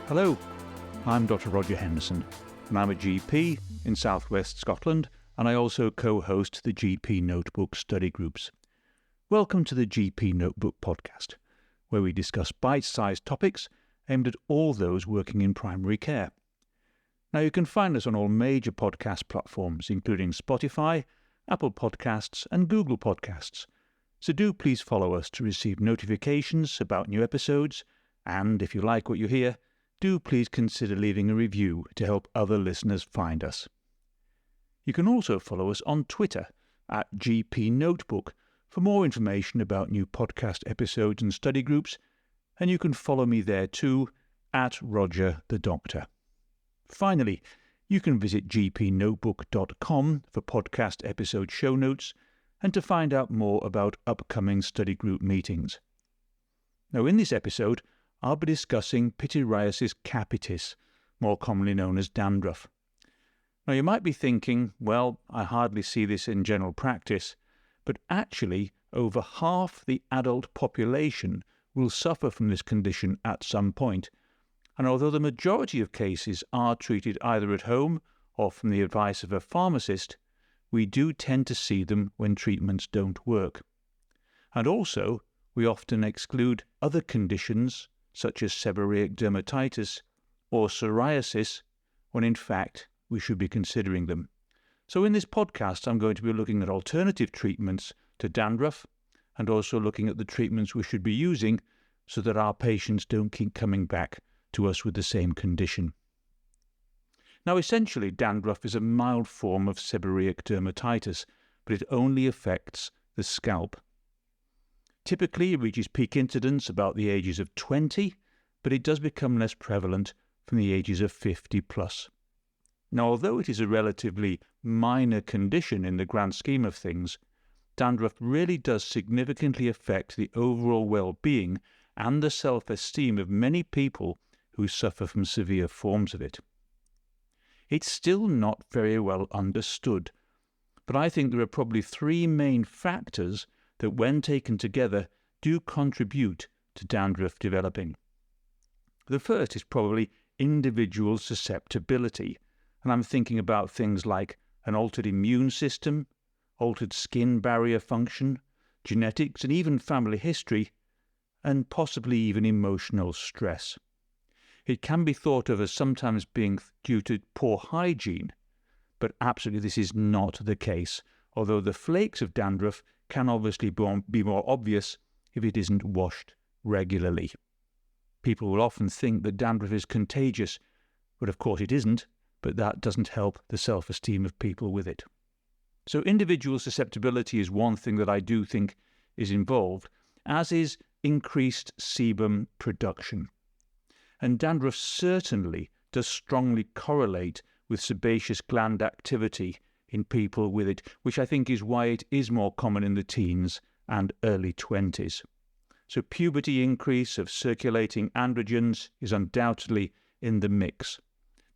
Hello, I'm Dr Roger Henderson, and I'm a GP in South West Scotland, and I also co-host the GPnotebook study groups. Welcome to the GPnotebook podcast, where we discuss bite-sized topics aimed at all those working in primary care. Now, you can find us on all major podcast platforms, including Spotify, Apple Podcasts, and Google Podcasts. So do please follow us to receive notifications about new episodes, and if you like what you hear, do please consider leaving a review to help other listeners find us. You can also follow us on Twitter at GPnotebook for more information about new podcast episodes and study groups, and you can follow me there too at Roger the Doctor. Finally, you can visit GPnotebook.com for podcast episode show notes and to find out more about upcoming study group meetings. Now, in this episode, I'll be discussing Pityriasis capitis, more commonly known as dandruff. Now, you might be thinking, well, I hardly see this in general practice, but actually, over half the adult population will suffer from this condition at some point. And although the majority of cases are treated either at home or from the advice of a pharmacist, we do tend to see them when treatments don't work. And also, we often exclude other conditions such as seborrheic dermatitis or psoriasis, when in fact we should be considering them. So in this podcast, I'm going to be looking at alternative treatments to dandruff and also looking at the treatments we should be using so that our patients don't keep coming back to us with the same condition. Now, essentially, dandruff is a mild form of seborrheic dermatitis, but it only affects the scalp. Typically, it reaches peak incidence about the ages of 20, but it does become less prevalent from the ages of 50 plus. Now, although it is a relatively minor condition in the grand scheme of things, dandruff really does significantly affect the overall well-being and the self-esteem of many people who suffer from severe forms of it. It's still not very well understood, but I think there are probably three main factors that, when taken together, do contribute to dandruff developing. The first is probably individual susceptibility, and I'm thinking about things like an altered immune system, altered skin barrier function, genetics, and even family history, and possibly even emotional stress. It can be thought of as sometimes being due to poor hygiene, but absolutely this is not the case, although the flakes of dandruff can obviously be more obvious if it isn't washed regularly. People will often think that dandruff is contagious, but of course it isn't, but that doesn't help the self-esteem of people with it. So individual susceptibility is one thing that I do think is involved, as is increased sebum production. And dandruff certainly does strongly correlate with sebaceous gland activity in people with it, which I think is why it is more common in the teens and early 20s. So puberty increase of circulating androgens is undoubtedly in the mix.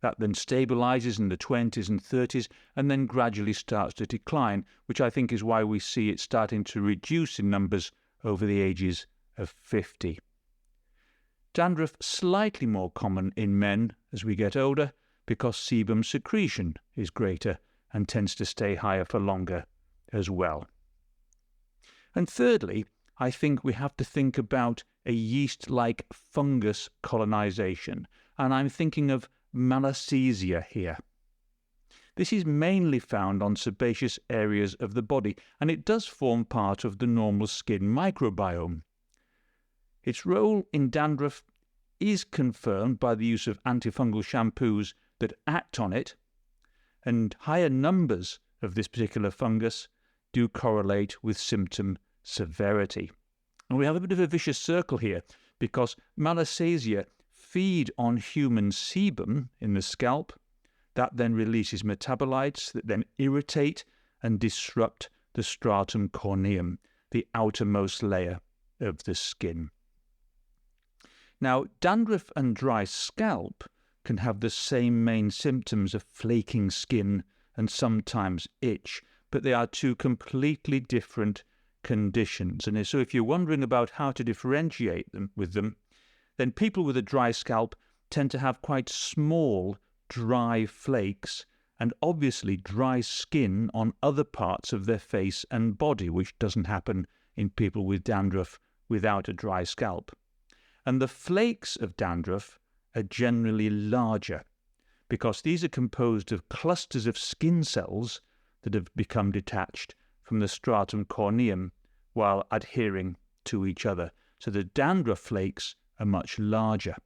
That then stabilizes in the 20s and 30s and then gradually starts to decline, which I think is why we see it starting to reduce in numbers over the ages of 50. Dandruff slightly more common in men as we get older because sebum secretion is greater and tends to stay higher for longer as well. And thirdly, I think we have to think about a yeast-like fungus colonization, and I'm thinking of Malassezia here. This is mainly found on sebaceous areas of the body, and it does form part of the normal skin microbiome. Its role in dandruff is confirmed by the use of antifungal shampoos that act on it, and higher numbers of this particular fungus do correlate with symptom severity. And we have a bit of a vicious circle here because Malassezia feed on human sebum in the scalp. That then releases metabolites that then irritate and disrupt the stratum corneum, the outermost layer of the skin. Now, dandruff and dry scalp can have the same main symptoms of flaking skin and sometimes itch, but they are two completely different conditions. And so if you're wondering about how to differentiate them, then people with a dry scalp tend to have quite small, dry flakes and obviously dry skin on other parts of their face and body, which doesn't happen in people with dandruff without a dry scalp. And the flakes of dandruff are generally larger because these are composed of clusters of skin cells that have become detached from the stratum corneum while adhering to each other. So the dandruff flakes are much larger.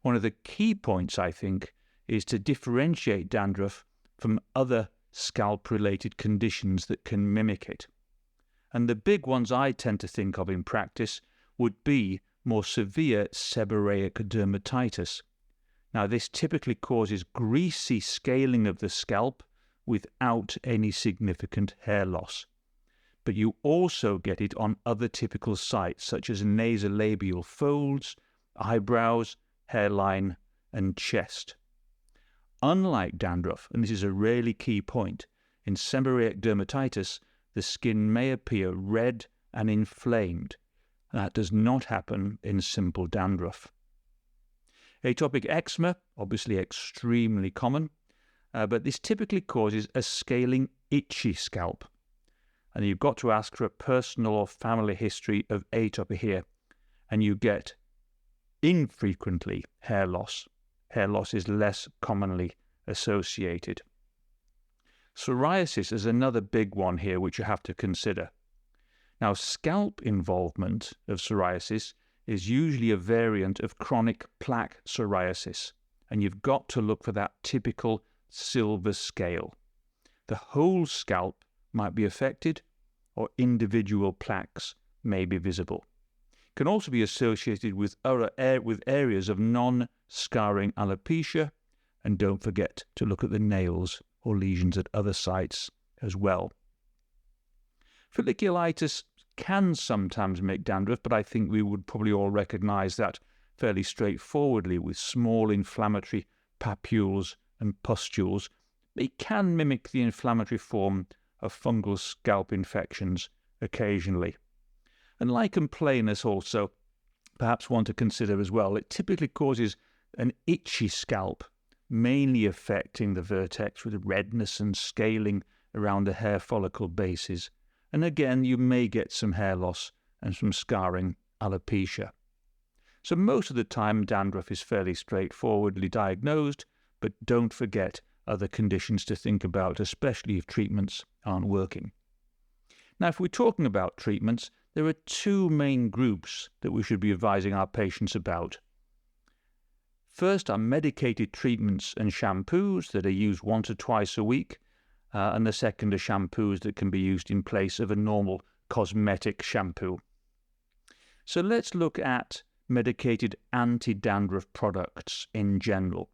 One of the key points, I think, is to differentiate dandruff from other scalp-related conditions that can mimic it. And the big ones I tend to think of in practice would be more severe seborrheic dermatitis. Now, this typically causes greasy scaling of the scalp without any significant hair loss. But you also get it on other typical sites, such as nasolabial folds, eyebrows, hairline, and chest. Unlike dandruff, and this is a really key point, in seborrheic dermatitis, the skin may appear red and inflamed. That does not happen in simple dandruff. Atopic eczema, obviously extremely common, but this typically causes a scaling, itchy scalp. And you've got to ask for a personal or family history of atopy here, and you get infrequently hair loss. Hair loss is less commonly associated. Psoriasis is another big one here which you have to consider. Now, scalp involvement of psoriasis is usually a variant of chronic plaque psoriasis, and you've got to look for that typical silver scale. The whole scalp might be affected, or individual plaques may be visible. It can also be associated with areas of non-scarring alopecia, and don't forget to look at the nails or lesions at other sites as well. Folliculitis can sometimes make dandruff, but I think we would probably all recognize that fairly straightforwardly with small inflammatory papules and pustules. It can mimic the inflammatory form of fungal scalp infections occasionally. And lichen planus also, perhaps one to consider as well. It typically causes an itchy scalp, mainly affecting the vertex with redness and scaling around the hair follicle bases. And again, you may get some hair loss and some scarring alopecia. So most of the time, dandruff is fairly straightforwardly diagnosed, but don't forget other conditions to think about, especially if treatments aren't working. Now, if we're talking about treatments, there are two main groups that we should be advising our patients about. First are medicated treatments and shampoos that are used once or twice a week, and the second are shampoos that can be used in place of a normal cosmetic shampoo. So let's look at medicated anti-dandruff products in general.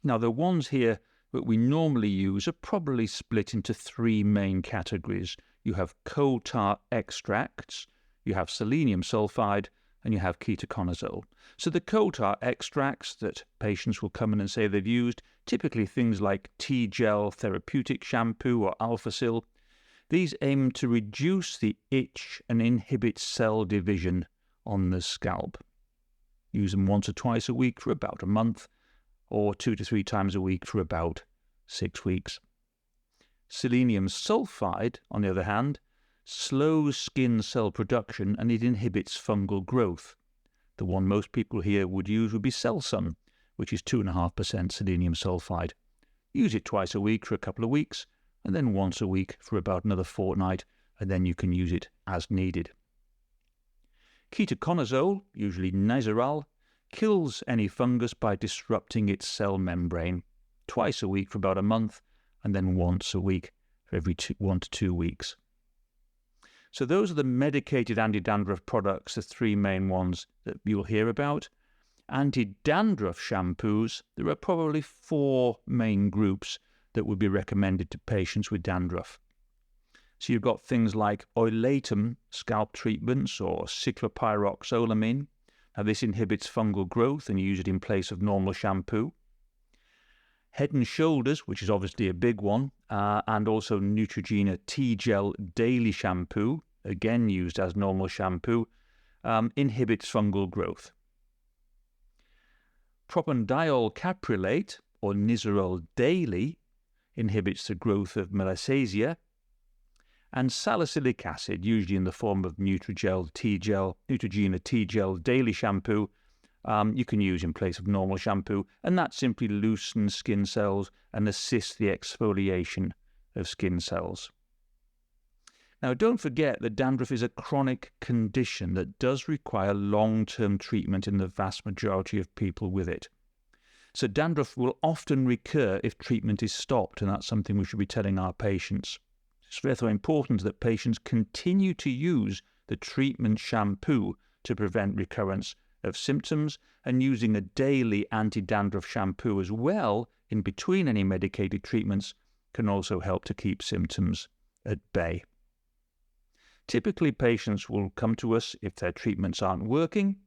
Now, the ones here that we normally use are probably split into three main categories. You have coal tar extracts, you have selenium sulfide, and you have ketoconazole. So the coal tar extracts that patients will come in and say they've used, typically things like T-gel therapeutic shampoo or Alpha-Sil, these aim to reduce the itch and inhibit cell division on the scalp. Use them once or twice a week for about a month, or 2 to 3 times a week for about 6 weeks. Selenium sulfide, on the other hand, slows skin cell production and it inhibits fungal growth. The one most people here would use would be Selsun, which is 2.5% selenium sulfide. Use it twice a week for a couple of weeks, and then once a week for about another fortnight, and then you can use it as needed. Ketoconazole, usually Nizoral, kills any fungus by disrupting its cell membrane, twice a week for about a month, and then once a week for every 1 to 2 weeks. So those are the medicated anti-dandruff products, the three main ones that you'll hear about. Anti-dandruff shampoos, there are probably 4 main groups that would be recommended to patients with dandruff. So you've got things like oilatum scalp treatments or cyclopyroxolamine. Now this inhibits fungal growth and you use it in place of normal shampoo. Head and Shoulders, which is obviously a big one, and also Neutrogena T-Gel Daily Shampoo, again used as normal shampoo, inhibits fungal growth. Propanediol caprylate, or Nizoral Daily, inhibits the growth of melassasia. And salicylic acid, usually in the form of Neutrogena T-Gel Daily Shampoo, you can use in place of normal shampoo, and that simply loosens skin cells and assists the exfoliation of skin cells. Now, don't forget that dandruff is a chronic condition that does require long-term treatment in the vast majority of people with it. So dandruff will often recur if treatment is stopped, and that's something we should be telling our patients. It's therefore important that patients continue to use the treatment shampoo to prevent recurrence of symptoms, and using a daily anti-dandruff shampoo as well in between any medicated treatments can also help to keep symptoms at bay. Typically, patients will come to us if their treatments aren't working,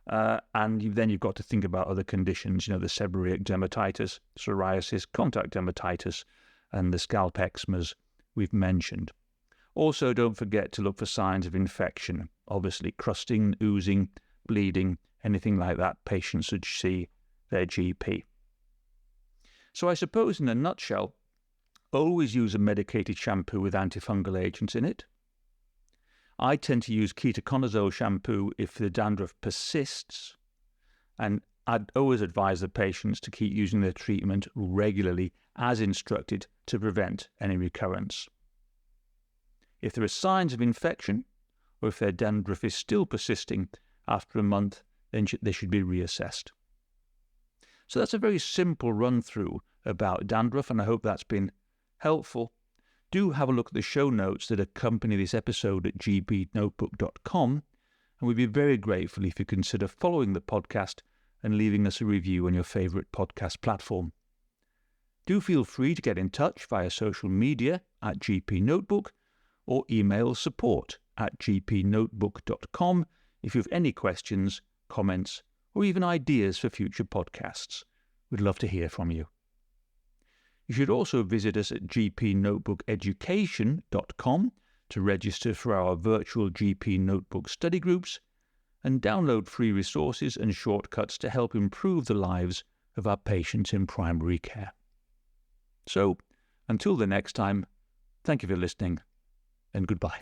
and then you've got to think about other conditions, the seborrheic dermatitis, psoriasis, contact dermatitis, and the scalp eczemas we've mentioned. Also, don't forget to look for signs of infection. Obviously, crusting, oozing, bleeding, anything like that, patients should see their GP. So I suppose in a nutshell, always use a medicated shampoo with antifungal agents in it. I tend to use ketoconazole shampoo if the dandruff persists, and I'd always advise the patients to keep using their treatment regularly as instructed to prevent any recurrence. If there are signs of infection, or if their dandruff is still persisting after a month, then they should be reassessed. So that's a very simple run-through about dandruff, and I hope that's been helpful. Do have a look at the show notes that accompany this episode at GPnotebook.com, and we'd be very grateful if you consider following the podcast and leaving us a review on your favourite podcast platform. Do feel free to get in touch via social media at GPnotebook or email support@GPnotebook.com if you have any questions, comments, or even ideas for future podcasts. We'd love to hear from you. You should also visit us at GPnotebookeducation.com to register for our virtual GP Notebook study groups and download free resources and shortcuts to help improve the lives of our patients in primary care. So, until the next time, thank you for listening, and goodbye.